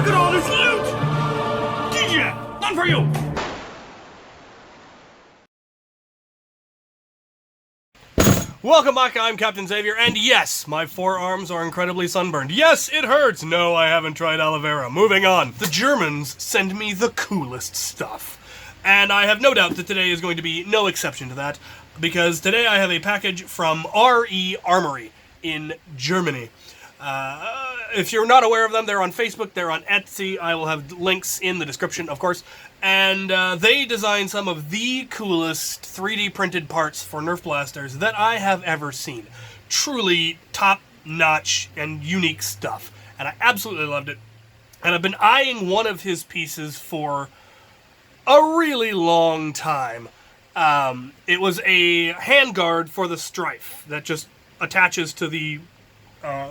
Look at all this loot! DJ, none for you! Welcome back, I'm Captain Xavier, and yes, my forearms are incredibly sunburned. Yes, it hurts! No, I haven't tried aloe vera. Moving on. The Germans send me the coolest stuff. And I have no doubt that today is going to be no exception to that, because today I have a package from RE Armory in Germany. If you're not aware of them, they're on Facebook, they're on Etsy. I will have links in the description, of course. And they design some of the coolest 3D printed parts for Nerf blasters that I have ever seen. Truly top-notch and unique stuff. And I absolutely loved it. And I've been eyeing one of his pieces for a really long time. It was a handguard for the Stryfe that just attaches to the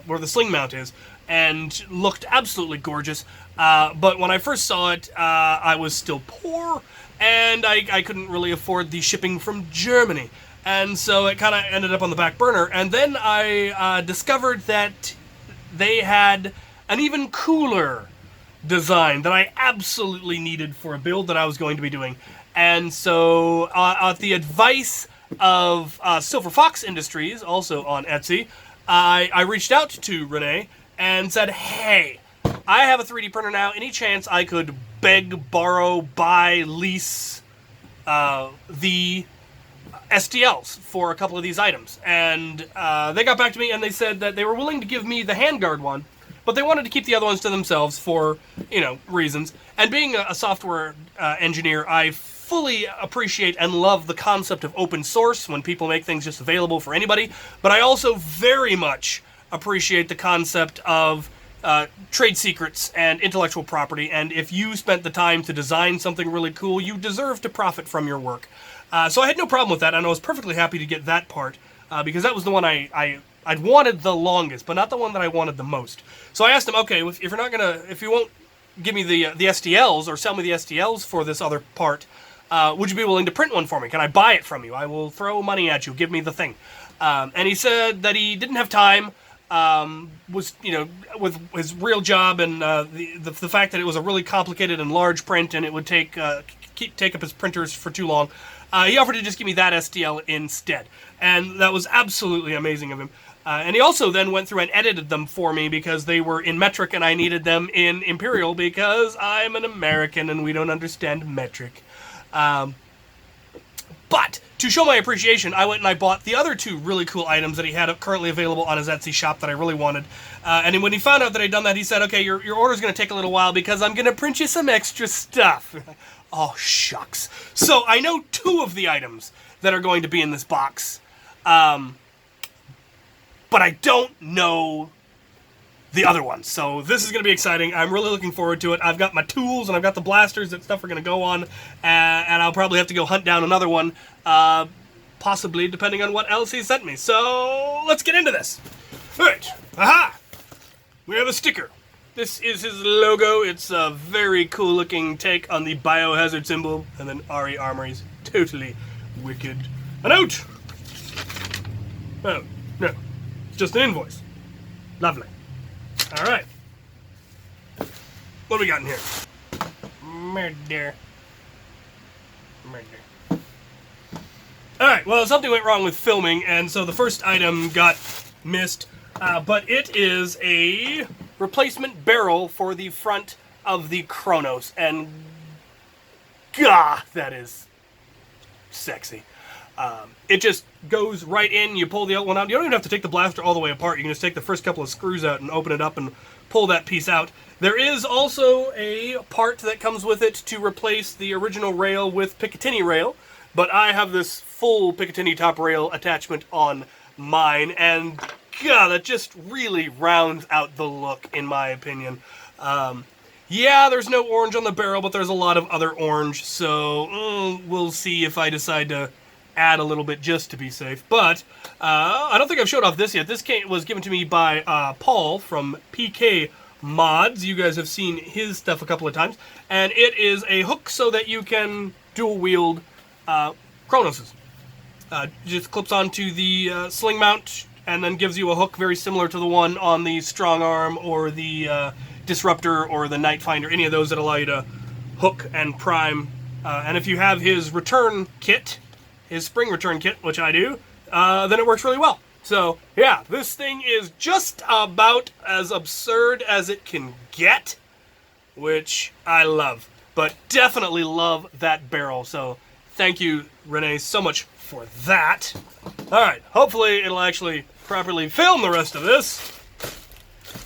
where the sling mount is, and looked absolutely gorgeous. But when I first saw it, I was still poor, and I couldn't really afford the shipping from Germany. And so it kind of ended up on the back burner. And then I discovered that they had an even cooler design that I absolutely needed for a build that I was going to be doing. And so, at the advice of Silver Fox Industries, also on Etsy, I reached out to Renee and said, hey, I have a 3D printer now. Any chance I could beg, borrow, buy, lease the STLs for a couple of these items? And they got back to me and they said that they were willing to give me the handguard one, but they wanted to keep the other ones to themselves for, reasons. And being a software engineer, I fully appreciate and love the concept of open source when people make things just available for anybody, but I also very much appreciate the concept of trade secrets and intellectual property, and if you spent the time to design something really cool, you deserve to profit from your work. So I had no problem with that, and I was perfectly happy to get that part, because that was the one I'd wanted the longest, but not the one that I wanted the most. So I asked him, okay, if you won't give me the STLs or sell me the STLs for this other part, would you be willing to print one for me? Can I buy it from you? I will throw money at you. Give me the thing. And he said that he didn't have time, with his real job and the fact that it was a really complicated and large print and it would take up his printers for too long. He offered to just give me that STL instead. And that was absolutely amazing of him. And he also then went through and edited them for me because they were in metric and I needed them in imperial because I'm an American and we don't understand metric. But to show my appreciation, I went and I bought the other two really cool items that he had currently available on his Etsy shop that I really wanted. And when he found out that I'd done that, he said, okay, your order's going to take a little while because I'm going to print you some extra stuff. Oh, shucks. So I know two of the items that are going to be in this box. But I don't know the other ones. So this is going to be exciting. I'm really looking forward to it. I've got my tools and I've got the blasters that stuff are going to go on. And I'll probably have to go hunt down another one. Possibly, depending on what else he sent me. So let's get into this. All right. Aha! We have a sticker. This is his logo. It's a very cool looking take on the biohazard symbol. And then RE Armory's totally wicked. A note! Oh, no. It's just an invoice. Lovely. All right. What do we got in here? Murder. All right, well, something went wrong with filming, and so the first item got missed, but it is a replacement barrel for the front of the Chronos, and gah, that is sexy. It just goes right in, you pull the other one out. You don't even have to take the blaster all the way apart. You can just take the first couple of screws out and open it up and pull that piece out. There is also a part that comes with it to replace the original rail with Picatinny rail, but I have this full Picatinny top rail attachment on mine, and God, that just really rounds out the look, in my opinion. Yeah, there's no orange on the barrel, but there's a lot of other orange, so we'll see if I decide to add a little bit just to be safe. But I don't think I've showed off this yet. This was given to me by Paul from PK Mods. You guys have seen his stuff a couple of times. And it is a hook so that you can dual wield Chronoses. Just clips onto the sling mount and then gives you a hook very similar to the one on the Strong Arm or the Disruptor or the Night Finder, any of those that allow you to hook and prime. And if you have his return kit, his spring return kit, which I do, then it works really well. So, yeah, this thing is just about as absurd as it can get, which I love. But definitely love that barrel, so thank you, Renee, so much for that. Alright, hopefully it'll actually properly film the rest of this.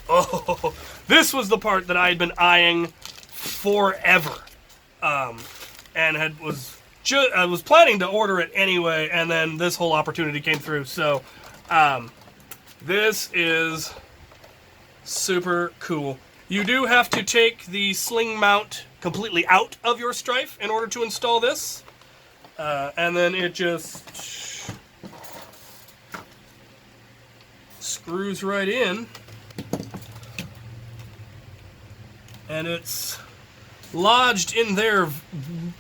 Oh, this was the part that I had been eyeing forever. And I was planning to order it anyway, and then this whole opportunity came through, so this is super cool. You do have to take the sling mount completely out of your Stryfe in order to install this. And then it just screws right in. And it's lodged in there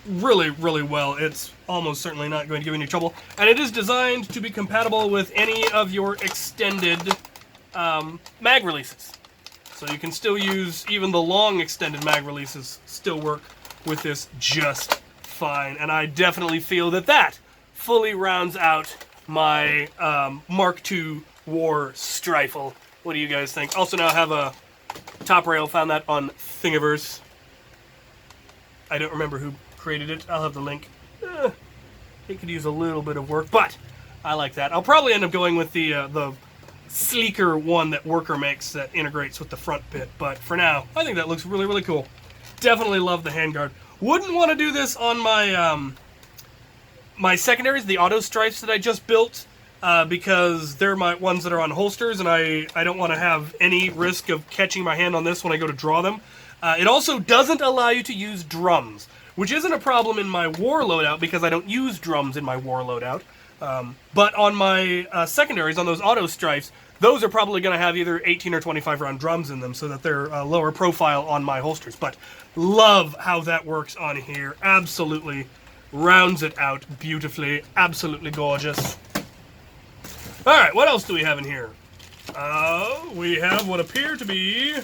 really, really well. It's almost certainly not going to give any trouble. And it is designed to be compatible with any of your extended mag releases. So you can still use even the long extended mag releases still work with this just fine. And I definitely feel that that fully rounds out my Mark II War Strifle. What do you guys think? Also now have a top rail. Found that on Thingiverse. I don't remember who created it. I'll have the link. It could use a little bit of work, but I like that. I'll probably end up going with the sleeker one that Worker makes that integrates with the front bit, but for now, I think that looks really, really cool. Definitely love the handguard. Wouldn't want to do this on my my secondaries, the auto Stryfes that I just built, because they're my ones that are on holsters, and I don't want to have any risk of catching my hand on this when I go to draw them. It also doesn't allow you to use drums, which isn't a problem in my war loadout because I don't use drums in my war loadout. But on my secondaries, on those auto Stryfes, those are probably going to have either 18 or 25 round drums in them so that they're lower profile on my holsters. But love how that works on here. Absolutely rounds it out beautifully. Absolutely gorgeous. Alright, what else do we have in here? We have what appear to be...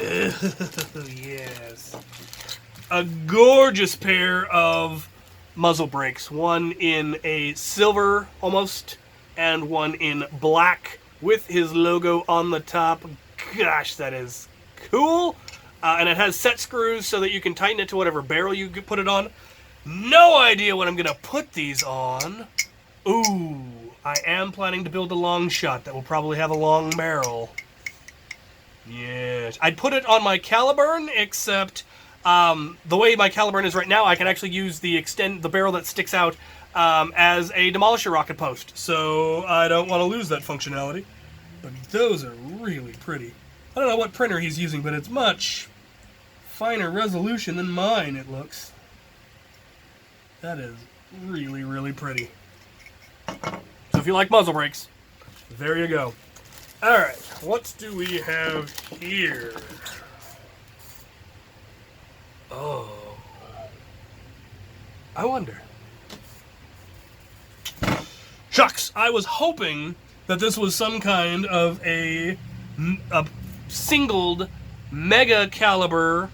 yes. A gorgeous pair of muzzle brakes. One in a silver, almost, and one in black with his logo on the top. Gosh, that is cool. And it has set screws so that you can tighten it to whatever barrel you put it on. No idea what I'm going to put these on. Ooh, I am planning to build a long shot that will probably have a long barrel. Yes. I'd put it on my Caliburn, except the way my Caliburn is right now, I can actually use the barrel that sticks out as a demolisher rocket post. So I don't want to lose that functionality. But those are really pretty. I don't know what printer he's using, but it's much finer resolution than mine, it looks. That is really, really pretty. So if you like muzzle brakes, there you go. Alright, what do we have here? Oh. I wonder. Shucks, I was hoping that this was some kind of a singled mega caliber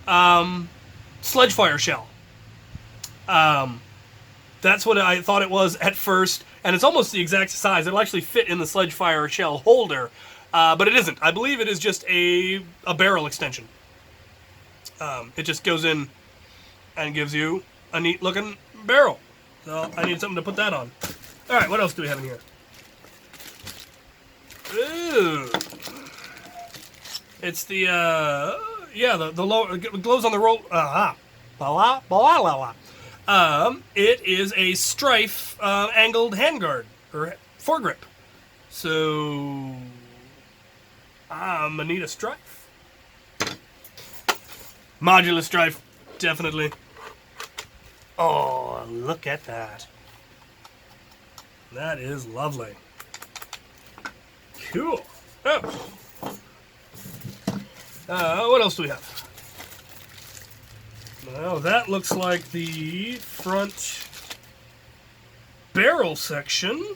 sledgefire shell. That's what I thought it was at first, and it's almost the exact size. It'll actually fit in the sledgefire shell holder, but it isn't. I believe it is just a barrel extension. It just goes in and gives you a neat looking barrel. So I need something to put that on. Alright, what else do we have in here? Ooh. It's the the lower, it glows on the roll. It is a Stryfe angled handguard, or foregrip. So, I'm gonna need a Stryfe. Modular Stryfe, definitely. Oh, look at that. That is lovely. Cool. Oh. What else do we have? Well, that looks like the front barrel section.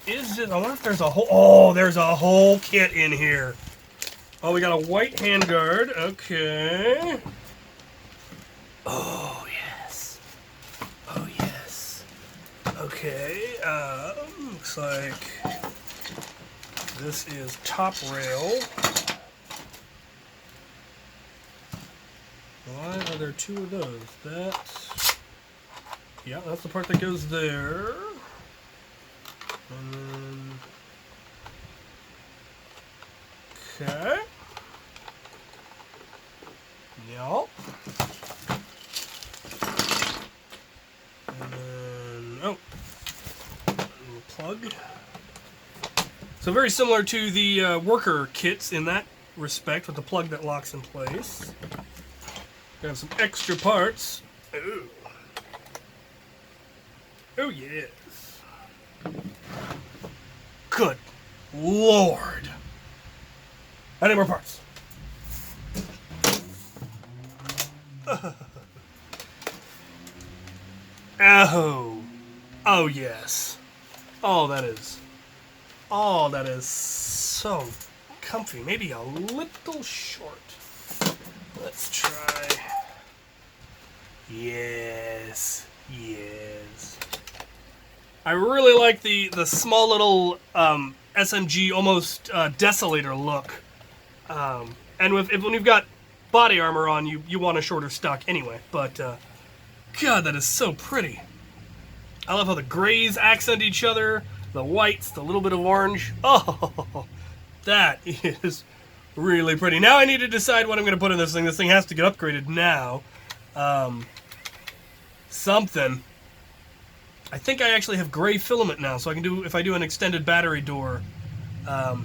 is it? I wonder if there's a whole... Oh, there's a whole kit in here. Oh, we got a white handguard. Okay. Oh, yes. Oh, yes. Okay. Looks like this is top rail. Why are there two of those? That's... Yeah, that's the part that goes there. And then... Okay. Yep. And then... Oh. Plug. So very similar to the worker kits in that respect, with the plug that locks in place. We have some extra parts. Ooh. Oh, yes. Good Lord. Any more parts? Oh. Oh, yes. Oh, that is. Oh, that is so comfy. Maybe a little short. Let's try. Yes. Yes. I really like the small little SMG almost desolator look. And when you've got body armor on, you want a shorter stock anyway. But God, that is so pretty. I love how the grays accent each other, the whites, the little bit of orange. Oh, that is really pretty. Now I need to decide what I'm going to put in this thing. This thing has to get upgraded now. Something. I think I actually have gray filament now, so I can do, if I do an extended battery door. Oh,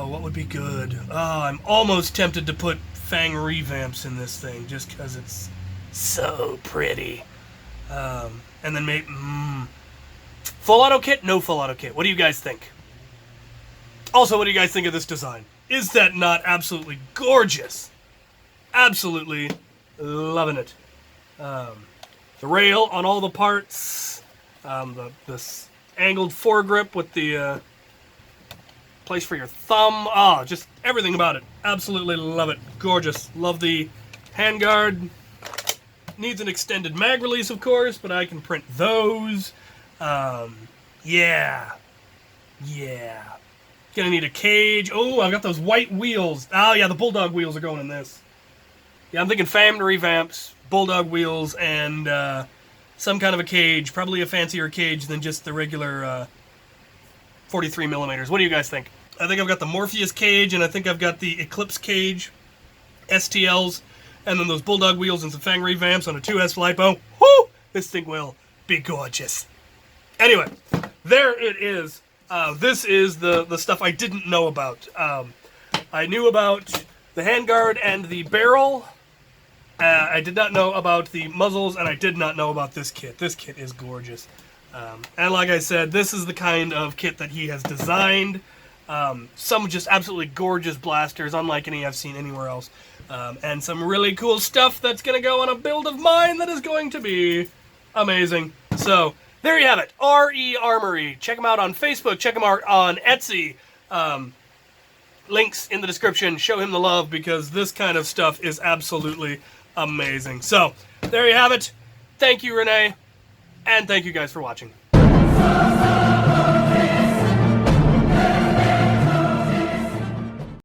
what would be good? Oh, I'm almost tempted to put Fang revamps in this thing, just because it's so pretty. And then maybe... Full auto kit? No full auto kit. What do you guys think? Also, what do you guys think of this design? Is that not absolutely gorgeous? Absolutely loving it. The rail on all the parts, this angled foregrip with the place for your thumb. Oh, just everything about it. Absolutely love it. Gorgeous. Love the handguard. Needs an extended mag release, of course, but I can print those. Yeah. Yeah. Gonna need a cage. Oh, I've got those white wheels. Oh, yeah, the Bulldog wheels are going in this. Yeah, I'm thinking FAM revamps, Bulldog wheels, and some kind of a cage. Probably a fancier cage than just the regular 43 millimeters. What do you guys think? I think I've got the Morpheus cage, and I think I've got the Eclipse cage, STLs, and then those Bulldog wheels and some Fang revamps on a 2S LiPo. Whoo! This thing will be gorgeous. Anyway, there it is. This is the stuff I didn't know about. I knew about the handguard and the barrel. I did not know about the muzzles, and I did not know about this kit. This kit is gorgeous. And like I said, this is the kind of kit that he has designed. Some just absolutely gorgeous blasters, unlike any I've seen anywhere else. And some really cool stuff that's going to go on a build of mine that is going to be amazing. So, there you have it. RE Armory. Check them out on Facebook. Check them out on Etsy. Links in the description. Show him the love, because this kind of stuff is absolutely amazing. So, there you have it. Thank you, Renee. And thank you guys for watching.